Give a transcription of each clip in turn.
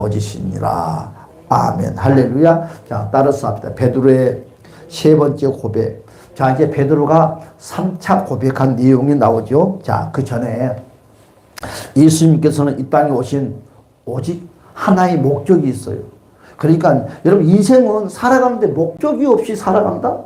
거짓이니라. 아멘. 할렐루야. 자, 따라서 합니다. 베드로의 세 번째 고백. 자, 이제 베드로가 3차 고백한 내용이 나오죠. 자, 그 전에 예수님께서는 이 땅에 오신 오직 하나의 목적이 있어요. 그러니까 여러분, 인생은 살아가는데 목적이 없이 살아간다?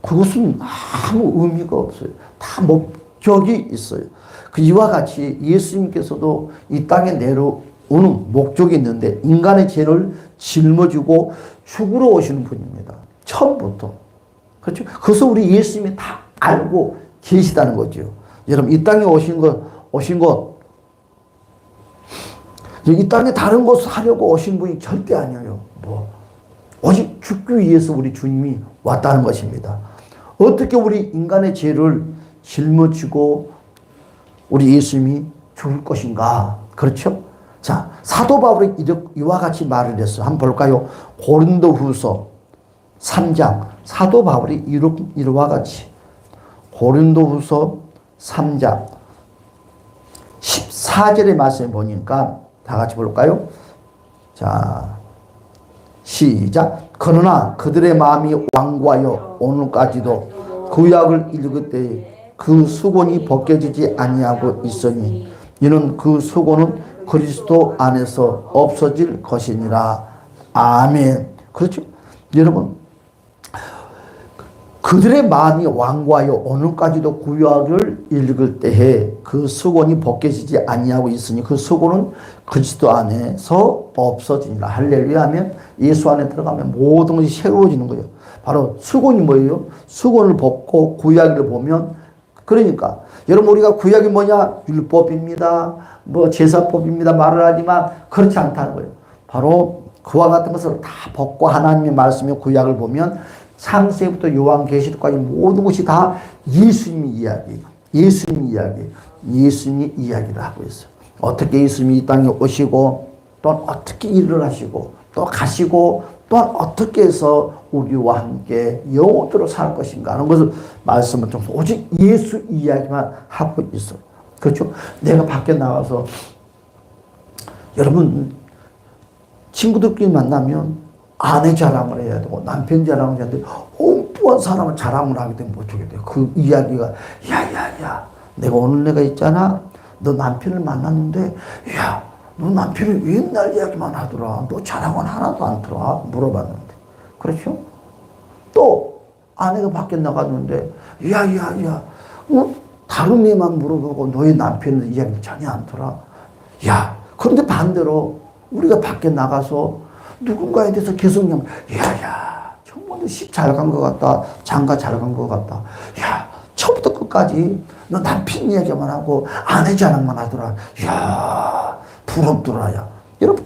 그것은 아무 의미가 없어요. 다 목적이 있어요. 그 이와 같이 예수님께서도 이 땅에 내려오는 목적이 있는데 인간의 죄를 짊어지고 죽으러 오시는 분입니다. 처음부터. 그렇죠? 그래서 우리 예수님이 다 알고 계시다는 거죠. 여러분, 이 땅에 오신 것, 이 땅에 다른 것을 하려고 오신 분이 절대 아니에요. 오직 죽기 위해서 우리 주님이 왔다는 것입니다. 어떻게 우리 인간의 죄를 짊어지고 우리 예수님이 죽을 것인가? 그렇죠? 자, 사도 바울이 이와 같이 말을 했어요. 한번 볼까요? 고린도후서 3장. 사도 바울이 이와 같이 고린도후서 3장 14절의 말씀을 보니까 다 같이 볼까요? 자, 시작. 그러나 그들의 마음이 완고하여 오늘까지도 구약을 읽을 때에 그 수건이 벗겨지지 아니하고 있으니 이는 그 수건은 그리스도 안에서 없어질 것이니라. 아멘. 그렇죠? 여러분, 그들의 마음이 완고하여 오늘까지도 구약을 읽을 때에 그 수건이 벗겨지지 아니하고 있으니 그 수건은 그리스도 안에서 없어지니라. 할렐루야 하면 예수 안에 들어가면 모든 것이 새로워지는 거예요. 바로 수건이 뭐예요? 수건을 벗고 구약을 보면, 그러니까 여러분, 우리가 구약이 뭐냐? 율법입니다. 제사법입니다. 말을 하지만 그렇지 않다는 거예요. 바로 그와 같은 것을 다 벗고 하나님의 말씀의 구약을 보면 창세부터 요한계시록까지 모든 것이 다 예수님의 이야기, 예수님의 이야기를 하고 있어요. 어떻게 예수님이 이 땅에 오시고 또 어떻게 일을 하시고 또 가시고 또 어떻게 해서 우리와 함께 영원토록 살 것인가 하는 것을 말씀을 통해서 오직 예수 이야기만 하고 있어요. 그렇죠? 내가 밖에 나가서 여러분, 친구들끼리 만나면 아내 자랑을 해야 되고 남편 자랑을 해야 되고 엉뚱한 사람을 자랑을 하게 되면 어떻게 돼요? 그 이야기가 야야야, 내가 있잖아, 너 남편을 만났는데 야, 너 남편이 왜 옛날 이야기만 하더라, 너 자랑은 하나도 안 들어 물어봤는데. 그렇죠? 또 아내가 밖에 나갔는데 야야야, 다른 애만 물어보고 너의 남편은 이야기 전혀 안 들어. 야, 그런데 반대로 우리가 밖에 나가서 누군가에 대해서 계속 야야, 정말 너 십 잘 간 것 같다, 장가 잘 간 것 같다. 야, 처음부터 끝까지 너 남편 이야기만 하고 아내 자랑만 하더라. 야, 부럽더라. 야, 여러분,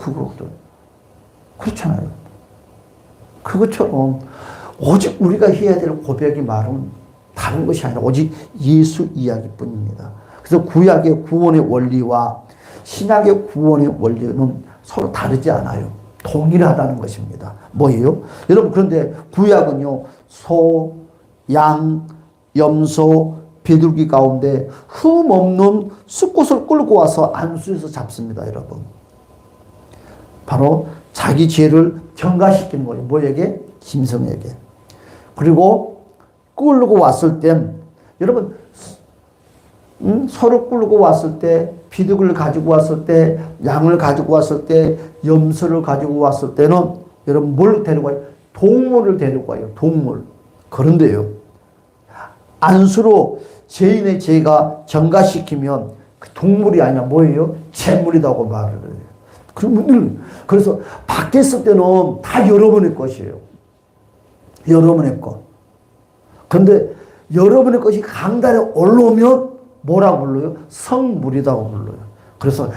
그렇잖아요. 그것처럼 오직 우리가 해야 될 고백의 말은 다른 것이 아니라 오직 예수 이야기뿐입니다. 그래서 구약의 구원의 원리와 신약의 구원의 원리는 서로 다르지 않아요. 동일하다는 것입니다. 뭐예요? 여러분, 그런데 구약은요, 소, 양, 염소, 비둘기 가운데 흠 없는 숫꽃을 끌고 와서 안수에서 잡습니다, 여러분. 바로 자기 죄를 경과시키는 거예요. 뭐에게? 짐승에게. 그리고 끌고 왔을 땐, 여러분, 소를 끌고 왔을 때, 비둘기를 가지고 왔을 때, 양을 가지고 왔을 때, 염소를 가지고 왔을 때는 여러분 뭘 데리고 와요? 동물을 데리고 와요. 동물. 그런데요, 안수로 죄인의 죄가 전가시키면 그 동물이 아니라 뭐예요? 재물이라고 말을 해요. 그래서 밖에 있을 때는 다 여러분의 것이에요. 여러분의 것. 그런데 여러분의 것이 강단에 올라오면 뭐라고 불러요? 성물이라고 불러요. 그래서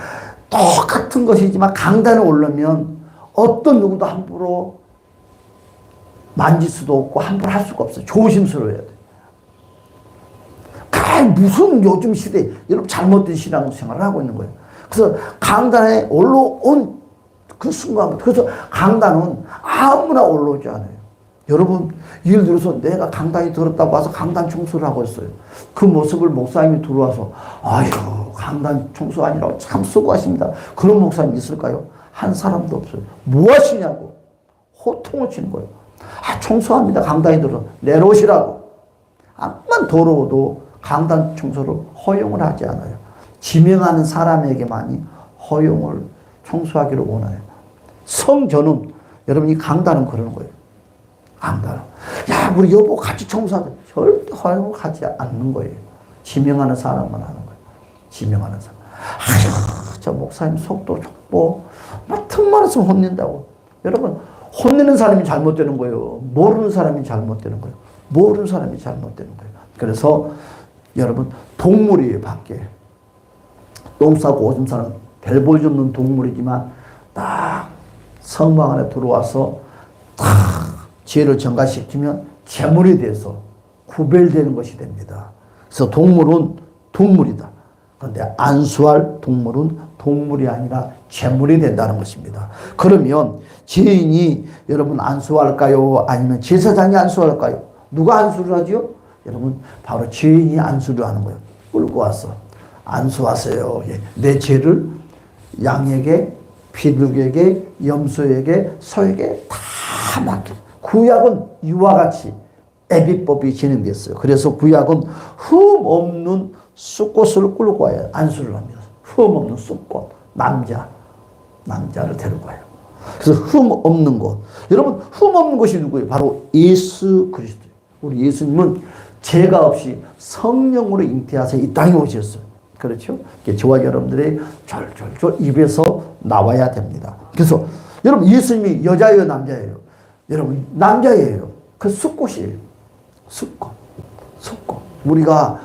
똑같은 것이지만 강단에 올라오면 어떤 누구도 함부로 만질 수도 없고 함부로 할 수가 없어요. 조심스러워야 돼요. 무슨 요즘 시대에 여러분 잘못된 신앙생활을 하고 있는 거예요. 그래서 강단에 올라온 그 순간, 그래서 강단은 아무나 올라오지 않아요. 여러분, 예를 들어서 내가 강단이 더럽다고 와서 강단 청소를 하고 있어요. 그 모습을 목사님이 들어와서 아이고, 강단 청소 아니라고 참 수고하십니다. 그런 목사님 있을까요? 한 사람도 없어요. 무엇이냐고 호통을 치는 거예요. 청소합니다. 강당에 들어 내놓으시라고. 암만 더러워도 강당 청소를 허용을 하지 않아요. 지명하는 사람에게만이 허용을 청소하기를 원해요. 성전은 여러분 이 강단은 그러는 거예요. 강단은 야 우리 여보 같이 청소하자. 절대 허용을 하지 않는 거예요. 지명하는 사람만 하는 거예요. 지명하는 사람. 아휴 저 목사님 속도 좁고 막 틈만 있으면 혼낸다고. 여러분 혼내는 사람이 잘못되는 거예요. 모르는 사람이 잘못되는 거예요. 모르는 사람이 잘못되는 거예요. 그래서 여러분 동물이에요. 밖에 똥 싸고 오줌 싸는 별 볼 수 없는 동물이지만 딱 성막 안에 들어와서 딱 죄를 전가시키면 제물이 돼서 구별되는 것이 됩니다. 그래서 동물은 동물이다. 그런데 안수할 동물은 동물이 아니라 제물이 된다는 것입니다. 그러면 죄인이 여러분 안수할까요? 아니면 제사장이 안수할까요? 누가 안수를 하죠? 여러분 바로 죄인이 안수를 하는 거예요. 끌고 와서 안수하세요. 내 죄를 양에게, 비둘기에게, 염소에게, 소에게 다 맡겨. 구약은 이와 같이 애비법이 진행됐어요. 그래서 구약은 흠 없는 숫꽃을 끌고 와야 안수를 합니다. 흠 없는 숫꽃, 남자를 데리고 와요. 그래서 흠 없는 것. 여러분 흠 없는 것이 누구예요? 바로 예수 그리스도예요. 우리 예수님은 죄가 없이 성령으로 잉태하셔서 이 땅에 오셨어요. 그렇죠? 저와 여러분들의 졸졸졸 입에서 나와야 됩니다. 그래서 여러분 예수님이 여자예요, 남자예요? 여러분 남자예요. 그 숫꽃이에요. 숫꽃. 우리가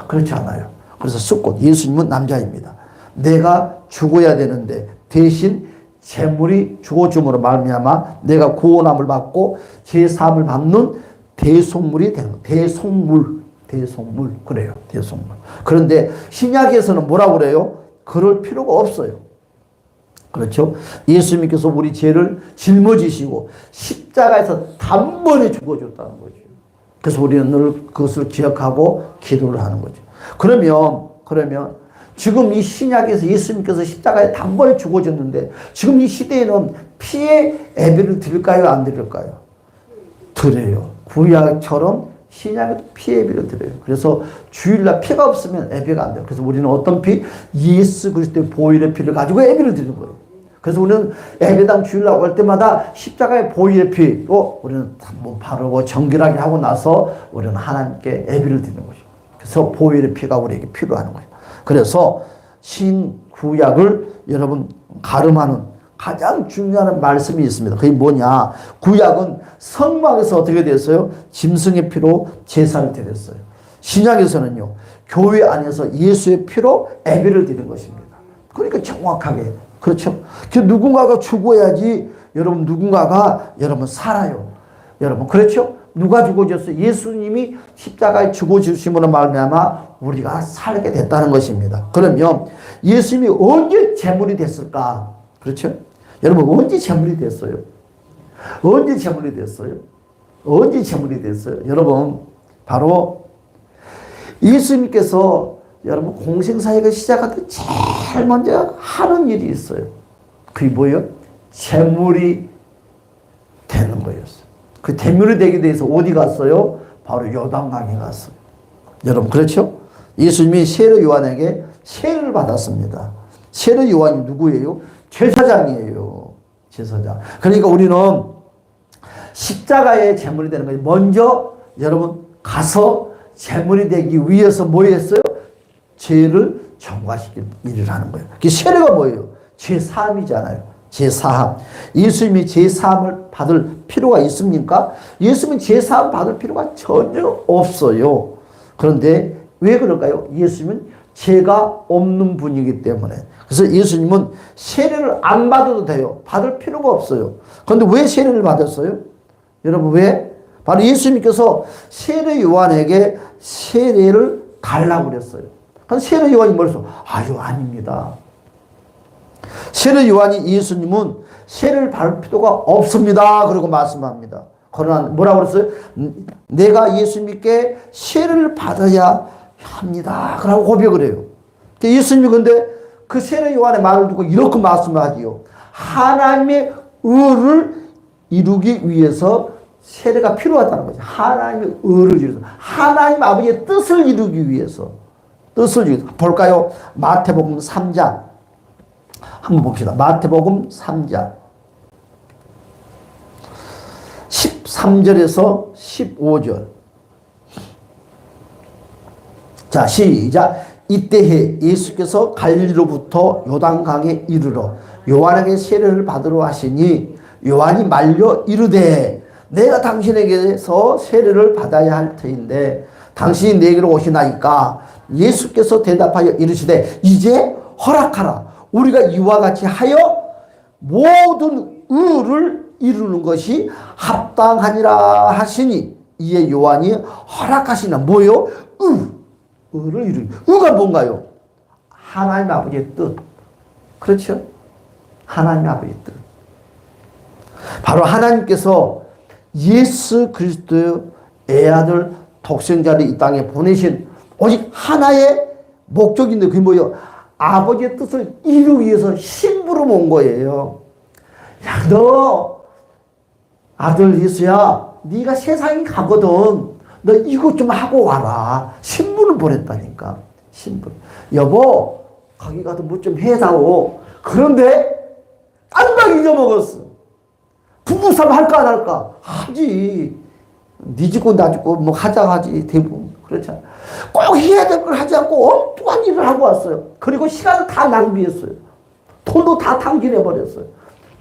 그렇지 않아요. 그래서 숫꽃. 예수님은 남자입니다. 내가 죽어야 되는데 대신 제물이 죽어줌으로 말미암아 내가 구원함을 받고 제 사함을 받는 대속물이 되는 거예요. 대속물 그래요. 대속물. 그런데 신약에서는 뭐라고 그래요? 그럴 필요가 없어요. 그렇죠? 예수님께서 우리 죄를 짊어지시고 십자가에서 단번에 죽어줬다는 거죠. 그래서 우리는 늘 그것을 기억하고 기도를 하는 거죠. 그러면 지금 이 신약에서 예수님께서 십자가에 단번에 죽어졌는데 지금 이 시대에는 피의 예배를 드릴까요? 안 드릴까요? 드려요. 구약처럼 신약에도 피 예배를 드려요. 그래서 주일날 피가 없으면 예배가 안 돼요. 그래서 우리는 어떤 피? 예수 그리스도의 보혈의 피를 가지고 예배를 드리는 거예요. 그래서 우리는 예배당 주일날 올 때마다 십자가의 보혈의 피로 우리는 한번 바르고 정결하게 하고 나서 우리는 하나님께 예배를 드리는 거죠. 그래서 보혈의 피가 우리에게 필요한 거예요. 그래서 신구약을 여러분 가름하는 가장 중요한 말씀이 있습니다. 그게 뭐냐? 구약은 성막에서 어떻게 됐어요? 짐승의 피로 제사를 드렸어요. 신약에서는요, 교회 안에서 예수의 피로 예배를 드리는 것입니다. 그러니까 정확하게. 그렇죠? 누군가가 죽어야지 누군가가 살아요. 여러분, 그렇죠? 누가 죽어졌어요? 예수님이 십자가에 죽어주심으로 말미암아 우리가 살게 됐다는 것입니다. 그러면 예수님이 언제 제물이 됐을까? 그렇죠? 여러분 언제 제물이 됐어요? 언제 제물이 됐어요? 여러분 바로 예수님께서 여러분 공생사역을 시작할 때 제일 먼저 하는 일이 있어요. 그게 뭐예요? 제물이 되는 거였어요. 그 제물이 되기 위해서 어디 갔어요? 바로 요단강에 갔어요. 여러분 그렇죠? 예수님이 세례 요한에게 세례를 받았습니다. 세례 요한이 누구예요? 제사장이에요. 제사장. 그러니까 우리는 십자가의 제물이 되는 거예요. 먼저 여러분 가서 제물이 되기 위해서 뭐 했어요? 죄를 정화시키는 일을 하는 거예요. 그 세례가 뭐예요? 죄사함이잖아요. 죄사함. 예수님이 죄사함을 받을 필요가 있습니까? 예수님은 죄사함 받을 필요가 전혀 없어요. 그런데 왜 그럴까요? 예수님은 죄가 없는 분이기 때문에. 그래서 예수님은 세례를 안 받아도 돼요. 받을 필요가 없어요. 그런데 왜 세례를 받았어요? 여러분 왜? 바로 예수님께서 세례 요한에게 세례를 달라고 그랬어요. 그래서 세례 요한이 뭐랬어요? 아닙니다. 세례 요한이 예수님은 세례를 받을 필요가 없습니다. 그러고 말씀합니다. 그러나 뭐라고 그랬어요? 내가 예수님께 세례를 받아야 합니다. 그러고 고백을 해요. 예수님이 근데 그 세례 요한의 말을 듣고 이렇게 말씀을 하지요. 하나님의 의를 이루기 위해서 세례가 필요하다는 거죠. 하나님의 의를 이루기 위해서. 하나님 아버지의 뜻을 이루기 위해서. 뜻을 이루기 위해서. 볼까요? 마태복음 3장. 한번 봅시다. 마태복음 3장. 13절에서 15절. 자, 시작. 이때에 예수께서 갈릴리로부터 요단강에 이르러 요한에게 세례를 받으러 하시니 요한이 말려 이르되 내가 당신에게서 세례를 받아야 할 터인데 당신이 내게로 오시나이까. 예수께서 대답하여 이르시되 이제 허락하라. 우리가 이와 같이 하여 모든 의를 이루는 것이 합당하니라 하시니 이에 요한이 허락하시나. 뭐요? 의를 이루기. 의가 뭔가요? 하나님 아버지의 뜻. 그렇죠? 하나님 아버지의 뜻. 바로 하나님께서 예수 그리스도의 애아들 독생자를 이 땅에 보내신 오직 하나의 목적인데 그게 뭐예요? 아버지의 뜻을 이루기 위해서 심부름 온 거예요. 야, 너 아들 예수야, 네가 세상에 가거든. 너 이것 좀 하고 와라. 신부를 보냈다니까. 신부. 여보, 거기 가서 뭐 좀 해다오. 그런데 깜빡 잊어먹었어. 부부싸움 할까 안 할까? 하지. 네 죽고 나 죽고 뭐 하자 하지. 대부분 그렇잖아. 꼭 해야 될 걸 하지 않고 엉뚱한 일을 하고 왔어요. 그리고 시간을 다 낭비했어요. 돈도 다 탕진해버렸어요.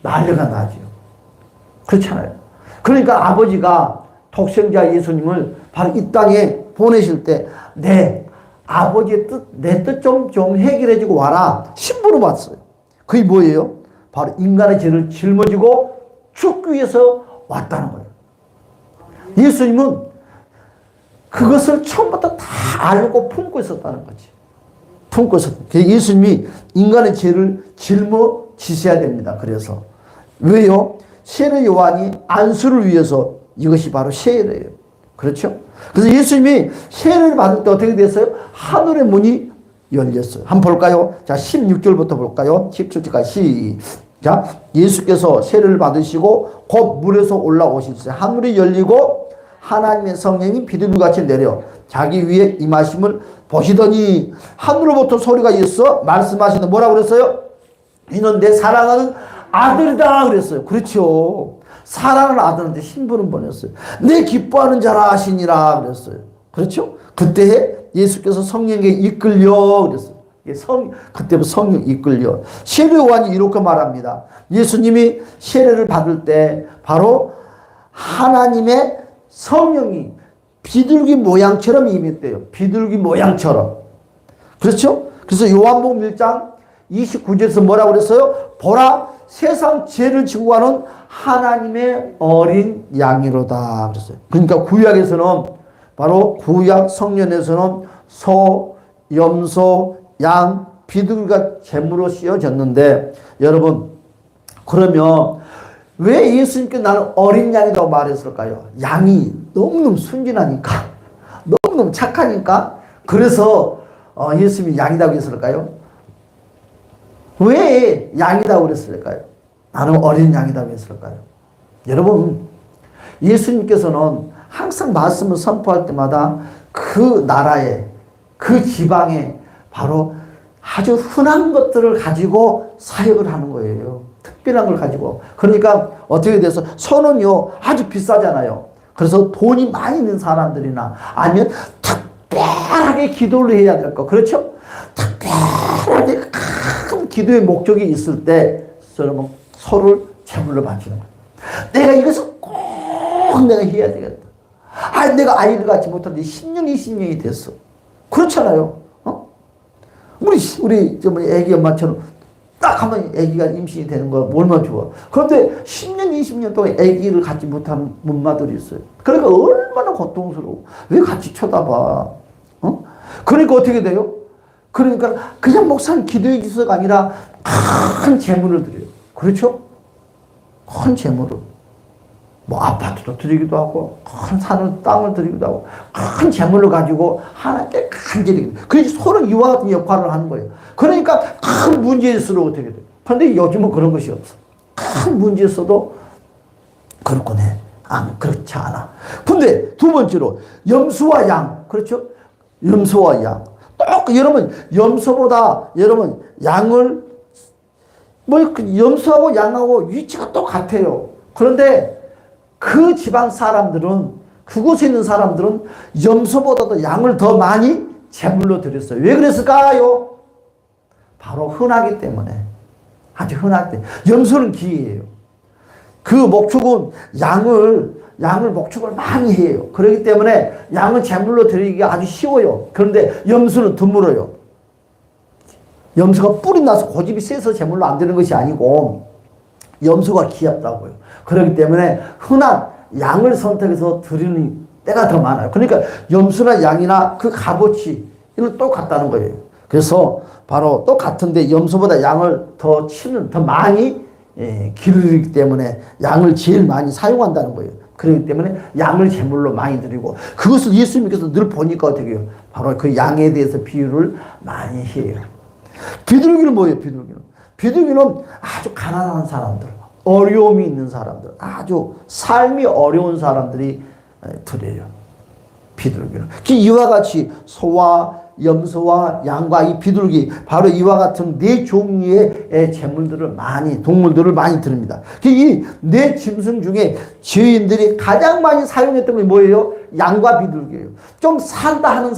난리가 나죠. 그렇잖아요. 그러니까 아버지가 독생자 예수님을 바로 이 땅에 보내실 때 내 아버지의 뜻, 내 뜻 좀 해결해주고 와라. 심부름 왔어요. 그게 뭐예요? 바로 인간의 죄를 짊어지고 죽기 위해서 왔다는 거예요. 예수님은 그것을 처음부터 다 알고 품고 있었다는 거지. 품고 있었다. 예수님이 인간의 죄를 짊어지셔야 됩니다. 그래서 왜요? 세례 요한이 안수를 위해서 이것이 바로 세례예요. 그렇죠? 그래서 예수님이 세례를 받을 때 어떻게 됐어요? 하늘의 문이 열렸어요. 한번 볼까요? 자, 16절부터 볼까요? 17절까지 시작. 예수께서 세례를 받으시고 곧 물에서 올라오셨어요. 하늘이 열리고 하나님의 성령이 비둘기같이 내려 자기 위에 임하심을 보시더니 하늘로부터 소리가 있어 말씀하시는 뭐라고 그랬어요? 이는 내 사랑하는 아들이다 그랬어요. 그렇죠. 사랑하는 아들한테 신부름 보냈어요. 내 기뻐하는 자라 하시니라 그랬어요. 그렇죠? 그때 예수께서 성령에 이끌려 그랬어요. 그때부터 성령 이끌려. 세례 요한이 이렇게 말합니다. 예수님이 세례를 받을 때 바로 하나님의 성령이 비둘기 모양처럼 임했대요. 비둘기 모양처럼. 그렇죠? 그래서 요한복음 1장 29절에서 뭐라고 그랬어요? 보라, 세상 죄를 지고 가는 하나님의 어린 양이로다 그랬어요. 그러니까 구약에서는 바로 구약 성전에서는 소, 염소, 양, 비둘기가 제물로 씌워졌는데 여러분 그러면 왜 예수님께 나는 어린 양이라고 말했을까요? 양이 너무너무 순진하니까 너무너무 착하니까 그래서 예수님이 양이라고 했을까요? 왜 양이라고 그랬을까요? 나는 어린 양이라고 했을까요? 여러분 예수님께서는 항상 말씀을 선포할 때마다 그 나라에 그 지방에 바로 아주 흔한 것들을 가지고 사역을 하는 거예요. 특별한 걸 가지고. 그러니까 어떻게 돼서 소는요 아주 비싸잖아요. 그래서 돈이 많이 있는 사람들이나 아니면 특별하게 기도를 해야 될 거. 그렇죠? 특별하게 큰 기도의 목적이 있을 때 여러분 소를 제물로 바치는 거예요. 내가 이것을 꼭 내가 해야 되겠다. 내가 아이를 갖지 못한데 10년, 20년이 됐어. 그렇잖아요. 우리 애기 엄마처럼 딱 하면 애기가 임신이 되는 거 얼마나 좋아. 그런데 10년, 20년 동안 애기를 갖지 못한 엄마들이 있어요. 그러니까 얼마나 고통스러워. 왜 같이 쳐다봐. 그러니까 어떻게 돼요? 그러니까 그냥 목사님 기도해 주서가 아니라 큰 재물을 드려요. 그렇죠? 큰 재물을. 뭐 아파트도 드리기도 하고 큰 산을 땅을 드리기도 하고 큰 재물을 가지고 하나님께 간절히 그래서 소는 이와 같은 역할을 하는 거예요. 그러니까 큰 문제일수록 어떻게 돼요? 그런데 요즘은 그런 것이 없어. 큰 문제 있어도 그렇군 해. 그렇지 않아. 근데 두 번째로 염소와 양. 그렇죠? 염소와 양. 여러분, 염소보다 여러분, 양을, 염소하고 양하고 위치가 똑같아요. 그런데 그 지방 사람들은, 그곳에 있는 사람들은 염소보다도 양을 더 많이 제물로 드렸어요. 왜 그랬을까요? 바로 흔하기 때문에. 아주 흔하기 때문에. 염소는 기이해요. 그 목축은 양을 목축을 많이 해요. 그렇기 때문에 양은 제물로 드리기가 아주 쉬워요. 그런데 염소는 드물어요. 염소가 뿔이 나서 고집이 세서 제물로 안 되는 것이 아니고 염소가 귀엽다고요. 그렇기 때문에 흔한 양을 선택해서 드리는 때가 더 많아요. 그러니까 염소나 양이나 그 값어치 이건 똑같다는 거예요. 그래서 바로 똑같은데 염소보다 양을 더 많이 기르기 때문에 양을 제일 많이 사용한다는 거예요. 그렇기 때문에 양을 제물로 많이 드리고 그것을 예수님께서 늘 보니까 어떻게 해요? 바로 그 양에 대해서 비유를 많이 해요. 비둘기는 뭐예요? 비둘기는 아주 가난한 사람들, 어려움이 있는 사람들, 아주 삶이 어려운 사람들이 드려요. 비둘기는. 이와 같이 소와 염소와 양과 이 비둘기, 바로 이와 같은 네 종류의 동물들을 많이 드립니다. 이 네 짐승 중에 죄인들이 가장 많이 사용했던 게 뭐예요? 양과 비둘기예요. 조금 산다 하는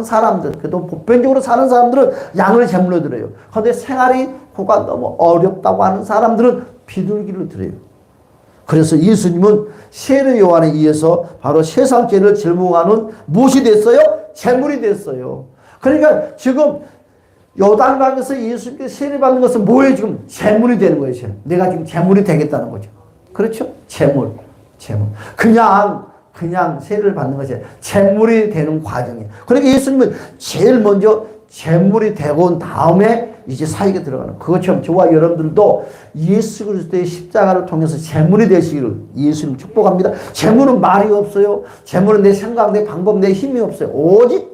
사람들, 그래도 보편적으로 사는 사람들은 양을 제물로 드려요. 그런데 생활이 너무 어렵다고 하는 사람들은 비둘기를 드려요. 그래서 예수님은 세례 요한에 의해서 바로 세상 죄를 제물하는 무엇이 됐어요? 제물이 됐어요. 그러니까 지금 요단강에서 예수님께 세례 받는 것은 뭐예요? 지금 제물이 되는 거예요. 내가 지금 제물이 되겠다는 거죠. 그렇죠? 제물. 그냥 세례를 받는 것이 아니라 제물이 되는 과정이에요. 그러니까 예수님은 제일 먼저 제물이 되고 온 다음에 이제 사역에 들어가는 그것처럼 저와 여러분들도 예수 그리스도의 십자가를 통해서 제물이 되시기를 예수님 축복합니다. 제물은 말이 없어요. 제물은 내 생각, 내 방법, 내 힘이 없어요. 오직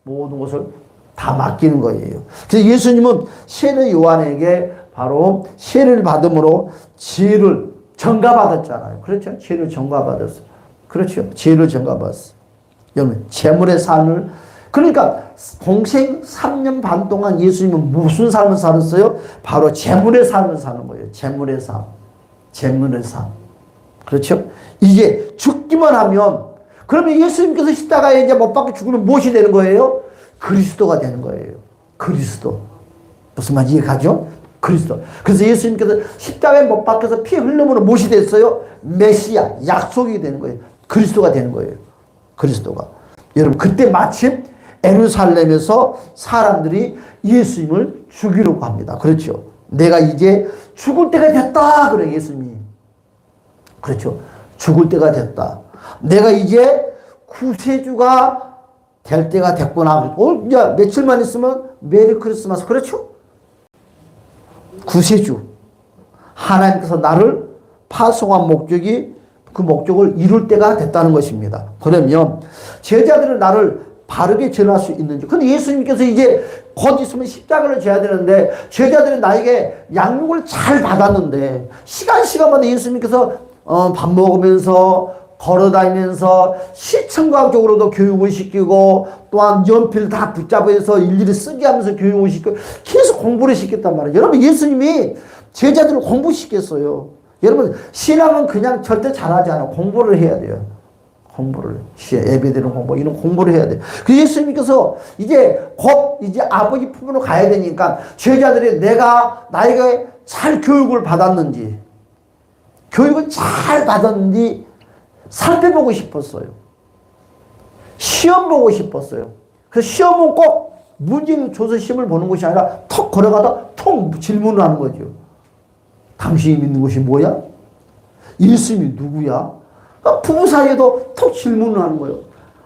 모든 것을 다 맡기는 거예요. 그래서 예수님은 세례 요한에게 바로 세례를 받음으로 죄를 전가받았잖아요. 그렇죠? 죄를 전가받았어요. 그렇죠? 죄를 전가받았어요. 여러분, 제물의 삶을 그러니까 공생 3년 반 동안 예수님은 무슨 삶을 살았어요? 바로 제물의 삶을 사는 거예요. 제물의 삶. 그렇죠? 이제 죽기만 하면 그러면 예수님께서 십자가에 이제 못 박혀 죽으면 무엇이 되는 거예요? 그리스도가 되는 거예요. 그리스도. 무슨 말인지 이해가죠? 그리스도. 그래서 예수님께서 십자가에 못 박혀서 피 흘림으로 무엇이 됐어요? 메시아, 약속이 되는 거예요. 그리스도가 되는 거예요. 그리스도가. 여러분, 그때 마침 예루살렘에서 사람들이 예수님을 죽이려고 합니다. 그렇죠. 내가 이제 죽을 때가 됐다. 그래, 예수님이. 그렇죠. 죽을 때가 됐다. 내가 이제 구세주가 될 때가 됐구나. 이제 며칠만 있으면 메리 크리스마스. 그렇죠. 구세주. 하나님께서 나를 파송한 목적이 그 목적을 이룰 때가 됐다는 것입니다. 그러면 제자들은 나를 바르게 전할 수 있는지. 근데 예수님께서 이제 곧 있으면 십자가를 져야 되는데 제자들은 나에게 양육을 잘 받았는데 시간마다 예수님께서 밥 먹으면서 걸어다니면서 시청각적으로도 교육을 시키고 또한 연필 다 붙잡아서 일일이 쓰게 하면서 교육을 시키고 계속 공부를 시켰단 말이에요. 여러분, 예수님이 제자들을 공부시켰어요. 여러분, 신앙은 그냥 절대 잘하지 않아요. 공부를 해야 돼요. 예배드리는 공부, 이런 공부를 해야 돼요. 그 예수님께서 이제 곧 이제 아버지 품으로 가야 되니까 제자들이 나에게 잘 교육을 받았는지 살펴보고 싶었어요. 시험 보고 싶었어요. 그래서 시험은 꼭 문제를 줘서 시험을 보는 것이 아니라 턱 걸어가다 통 질문을 하는 거죠. 당신이 믿는 것이 뭐야? 예수님이 누구야? 부부 사이에도 톡 질문을 하는 거예요.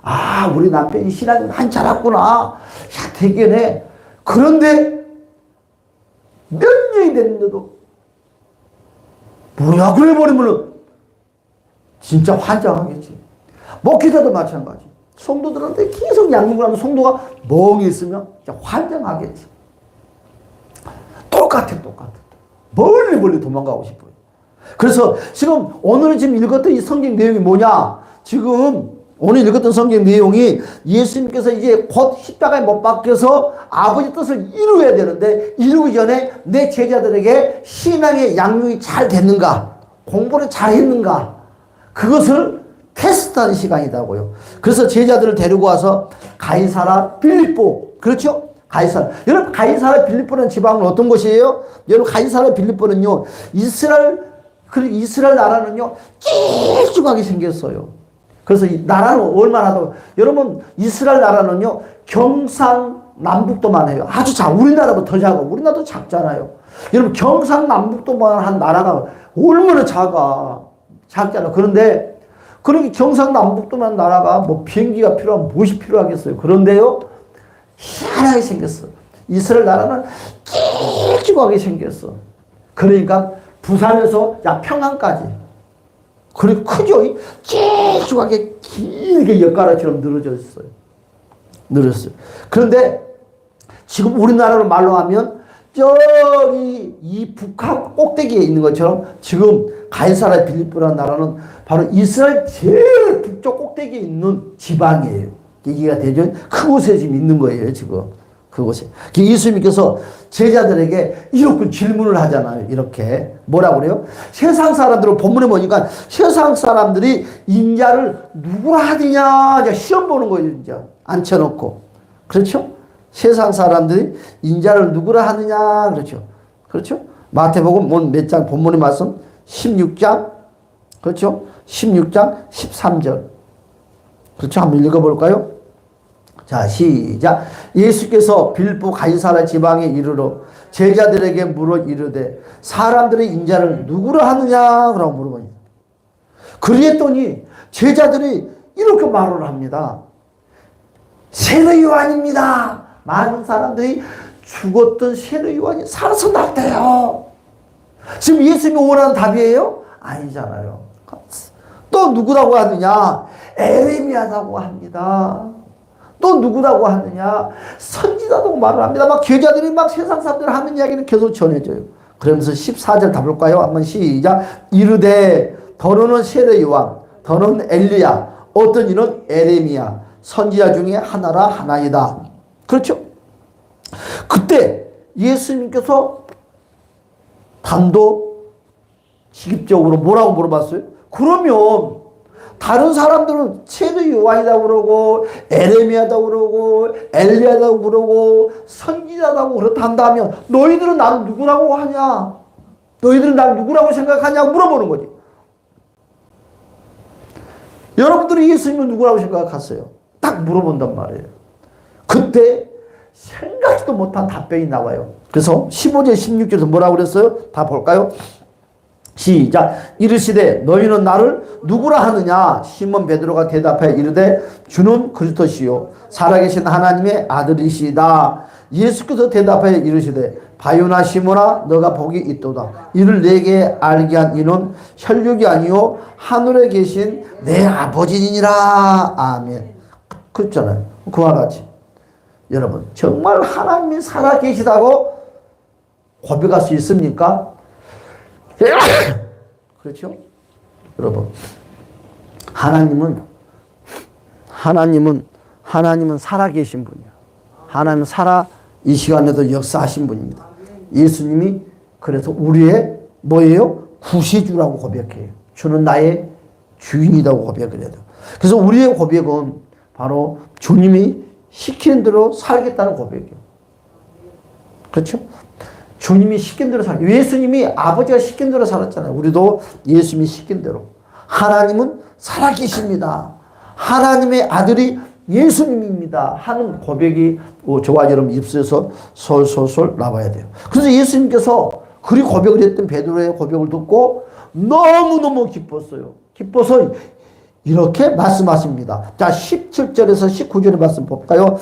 아, 우리 남편이 신앙이 많이 자랐구나. 야, 대견해. 그런데 몇 년이 됐는데도 뭐야? 그래 버리면 진짜 환장하겠지. 목회자도 마찬가지. 성도들한테 계속 양육을 하면 성도가 멍이 있으면 진짜 환장하겠지. 똑같아. 멀리 도망가고 싶어요. 그래서 지금 오늘 지금 읽었던 이 성경 내용이 뭐냐? 지금 오늘 읽었던 성경 내용이 예수님께서 이제 곧 십자가에 못 박혀서 아버지 뜻을 이루어야 되는데 이루기 전에 내 제자들에게 신앙의 양육이 잘 됐는가? 공부를 잘 했는가? 그것을 테스트하는 시간이라고요. 그래서 제자들을 데리고 와서 가이사라 빌립보, 그렇죠? 가이사라. 여러분, 가이사라 빌립보라는 지방은 어떤 곳이에요? 여러분, 가이사라 빌립보는요, 이스라엘 나라는요, 길쭉하게 생겼어요. 그래서 이 나라는 얼마나 더, 여러분, 이스라엘 나라는요, 경상남북도만 해요. 아주 우리나라보다 더 작아. 우리나라도 작잖아요. 여러분, 경상남북도만 한 나라가 얼마나 작잖아. 그런데, 그렇게 경상남북도만 나라가 뭐 비행기가 필요하면 무엇이 필요하겠어요. 그런데요, 희한하게 생겼어. 이스라엘 나라는 길쭉하게 생겼어. 그러니까 부산에서 평안까지. 그리고 크죠? 길쭉하게 길게 엿가락처럼 늘어졌어요. 그런데 지금 우리나라로 말로 하면 저기 이 북한 꼭대기에 있는 것처럼 지금 가이사라 빌립보라는 나라는 바로 이스라엘 제일 북쪽 꼭대기에 있는 지방이에요. 얘기가 되죠? 그곳에 지금 있는 거예요, 지금. 그곳에. 예수님께서 제자들에게 이렇게 질문을 하잖아요. 이렇게. 뭐라고 그래요? 세상 사람들은 본문에 보니까 세상 사람들이 인자를 누구라 하느냐. 시험 보는 거예요, 진짜. 앉혀놓고. 그렇죠? 세상 사람들이 인자를 누구라 하느냐. 그렇죠? 마태복음 몇 장 본문의 말씀? 16장. 그렇죠? 16장 13절. 그렇죠? 한번 읽어볼까요? 자, 시작. 예수께서 빌립보 가이사라 지방에 이르러 제자들에게 물어 이르되 사람들의 인자를 누구라 하느냐? 라고 물어보니. 그랬더니 제자들이 이렇게 말을 합니다. 세례 요한입니다. 많은 사람들이 죽었던 세례 요한이 살아서 났대요. 지금 예수님이 원하는 답이에요? 아니잖아요. 또 누구라고 하느냐? 에레미야라고 합니다. 또 누구라고 하느냐? 선지자라고 말을 합니다. 막 제자들이 막 세상 사람들 하는 이야기를 계속 전해줘요. 그러면서 14절 가볼까요? 한번 시작. 이르되 더러는 세례 요한, 더러는 엘리야, 어떤 이는 에레미야, 선지자 중에 하나이다. 그렇죠? 그때 예수님께서 단도직입적으로 뭐라고 물어봤어요? 그러면 다른 사람들은 세례 요한이라고 그러고 에레미야라고 그러고 엘리야라고 그러고 선지자라고 그렇단다면 너희들은 나를 누구라고 하냐? 너희들은 나를 누구라고 생각하냐고 물어보는 거지. 여러분들이 예수님은 누구라고 생각하세요? 딱 물어본단 말이에요. 그때 생각지도 못한 답변이 나와요. 그래서 15절 16절에서 뭐라고 그랬어요? 다 볼까요? 시작. 이르시되 너희는 나를 누구라 하느냐? 시몬 베드로가 대답하여 이르되 주는 그리스도시요 살아계신 하나님의 아들이시다. 예수께서 대답하여 이르시되 바요나 시몬아 너가 복이 있도다. 이를 내게 알게 한 이는 혈육이 아니요 하늘에 계신 내 아버지니라. 아멘. 그렇잖아요. 그와 같이 여러분 정말 하나님이 살아계시다고 고백할 수 있습니까? 그렇죠? 여러분 하나님은 살아계신 분이야. 하나님은 이 시간에도 역사하신 분입니다. 예수님이 그래서 우리의 뭐예요? 구세주라고 고백해요. 주는 나의 주인이라고 고백을 해요. 그래서 우리의 고백은 바로 주님이 시키는 대로 살겠다는 고백이에요. 그렇죠? 주님이 시킨 대로 살게. 예수님이 아버지가 시킨 대로 살았잖아요. 우리도 예수님이 시킨 대로. 하나님은 살아계십니다. 하나님의 아들이 예수님입니다. 하는 고백이 저와 여러분 입술에서 솔솔솔 나와야 돼요. 그래서 예수님께서 그리 고백을 했던 베드로의 고백을 듣고 너무너무 기뻤어요. 기뻐서 이렇게 말씀하십니다. 자, 17절에서 19절의 말씀 볼까요?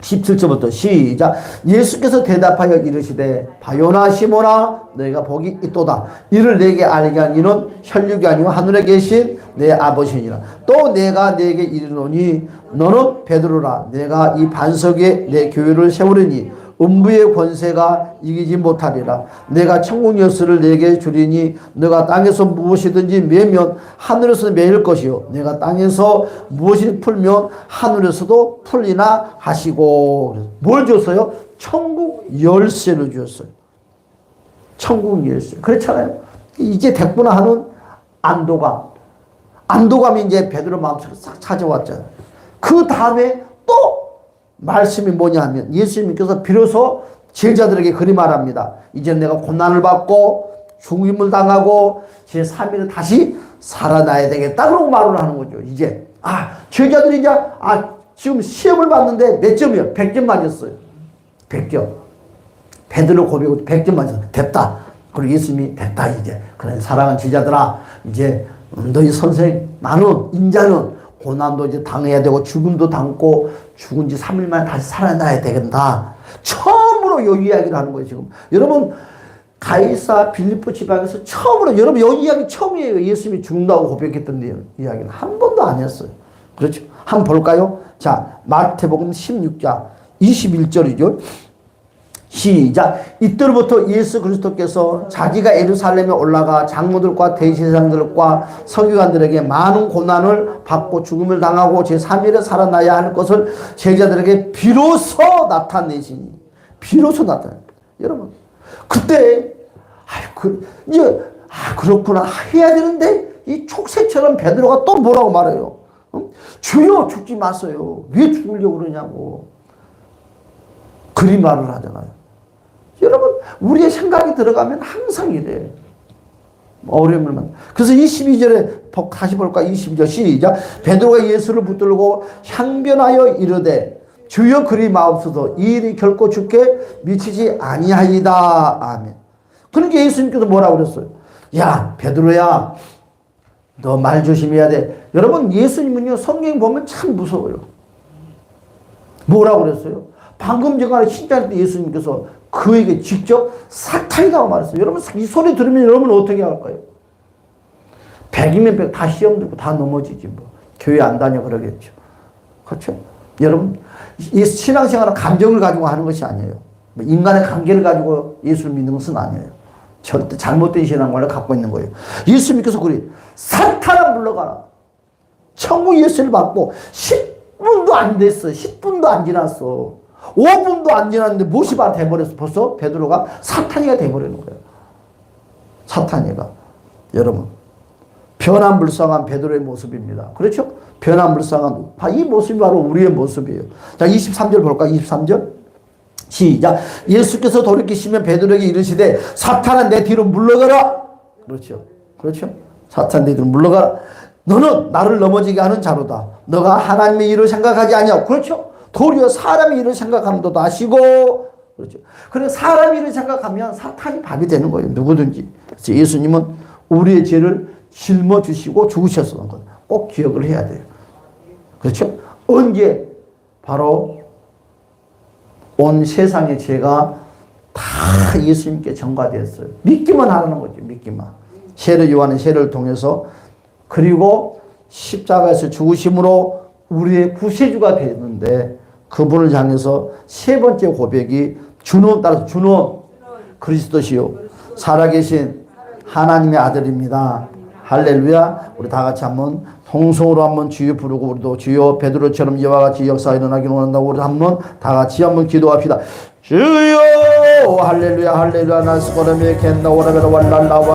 17절부터 시작. 예수께서 대답하여 이르시되 바요나 시몬아 너희가 복이 있도다. 이를 내게 알게 한 이는 혈육이 아니요 하늘에 계신 내 아버지니라. 또 내가 내게 이르노니 너는 베드로라. 내가 이 반석 위에 내 교회를 세우리니 음부의 권세가 이기지 못하리라. 내가 천국 열쇠를 내게 주리니 너가 땅에서 무엇이든지 매면 하늘에서 매일 것이요 내가 땅에서 무엇이 풀면 하늘에서도 풀리나 하시고. 뭘 줬어요? 천국 열쇠를 주었어요. 천국 열쇠. 그렇잖아요. 이제 됐구나 하는 안도감이 이제 베드로 마음속에 싹 찾아왔잖아요. 그 다음에 또 말씀이 뭐냐 하면 예수님께서 비로소 제자들에게 그리 말합니다. 이제 내가 고난을 받고 죽임을 당하고 제3일에 다시 살아나야 되겠다. 그러고 말을 하는 거죠. 이제 제자들이 이제 지금 시험을 봤는데 몇 점이요? 100점 맞았어요. 100점. 베드로 고백으로 100점 맞았어요. 됐다. 그리고 예수님이 됐다 이제. 그래 사랑하는 제자들아 이제 너희 선생 나는 인자는 고난도 이제 당해야 되고 죽음도 당고 죽은 지 3일 만에 다시 살아나야 되겠다. 처음으로 이 이야기를 하는 거예요 지금. 여러분 가이사 빌립보 지방에서 처음으로 여러분 이 이야기 처음이에요. 예수님이 죽는다고 고백했던 이야기는 한 번도 안 했어요. 그렇죠? 한번 볼까요? 자 마태복음 16장 21절이죠. 시작. 이때로부터 예수 그리스도께서 자기가 예루살렘에 올라가 장로들과 대제사장들과 서기관들에게 많은 고난을 받고 죽음을 당하고 제3일에 살아나야 할 것을 제자들에게 비로소 나타내시니. 비로소 나타내. 여러분 그때 그렇구나 해야 되는데 이 촉새처럼 베드로가 또 뭐라고 말해요? 주여 죽지 마세요. 왜 죽으려고 그러냐고. 그리 말을 하잖아요. 여러분 우리의 생각이 들어가면 항상 이래. 어려움을 만. 그래서 22절에 다시 볼까? 22절 시작. 베드로가 예수를 붙들고 향변하여 이르되 주여 그리 마옵소서 이 일이 결코 죽게 미치지 아니하이다. 아멘. 그러니까 예수님께서 뭐라고 그랬어요? 야 베드로야 너 말 조심해야 돼. 여러분 예수님은요 성경 보면 참 무서워요. 뭐라고 그랬어요? 방금 전에 신자할 때 예수님께서 그에게 직접 사탄이라고 말했어요. 여러분 이 소리 들으면 여러분 어떻게 할까요? 100이면 100 다 시험 들고 다 넘어지지 뭐. 교회 안 다녀 그러겠죠. 그렇죠? 여러분 이 신앙생활은 감정을 가지고 하는 것이 아니에요. 인간의 관계를 가지고 예수를 믿는 것은 아니에요. 절대 잘못된 신앙관을 갖고 있는 거예요. 예수님께서 그래 사탄아 물러가라. 천국 예수를 받고 10분도 안 됐어. 10분도 안 지났어. 5분도 안 지났는데 무엇이 돼버렸어. 벌써 베드로가 사탄이가 돼버리는 거예요. 사탄이가. 여러분 변화불쌍한 베드로의 모습입니다. 그렇죠? 변화불쌍한 이 모습이 바로 우리의 모습이에요. 자 23절 볼까? 23절 시작. 예수께서 돌이키시면 베드로에게 이르시되 사탄아 내 뒤로 물러가라. 그렇죠? 그렇죠? 사탄 내 뒤로 물러가라. 너는 나를 넘어지게 하는 자로다. 너가 하나님의 일을 생각하지 아니하고. 그렇죠? 도리어 사람의 일을 생각하면 도 아시고. 그렇죠? 그래서 사람의 일을 생각하면 사탄이 밥이 되는 거예요. 누구든지. 그래서 예수님은 우리의 죄를 짊어주시고 죽으셨던 것. 꼭 기억을 해야 돼요. 그렇죠? 언제? 바로 온 세상의 죄가 다 예수님께 전가되었어요. 믿기만 하라는 거죠. 믿기만. 세례 요한의 세례를 통해서 그리고 십자가에서 죽으심으로 우리의 구세주가 되는데 그분을 향해서 세 번째 고백이 주는 따라서 주는 그리스도시요 살아계신 하나님의 아들입니다. 할렐루야. 우리 다 같이 한번 통성으로 한번 주여 부르고 우리도 주여 베드로처럼 이와 같이 역사가 일어나기를 원한다고 우리 한번 다 같이 한번 기도합시다. 주여 할렐루야 할렐루야 나스코라미에 켄나 오라베라 왈랄라와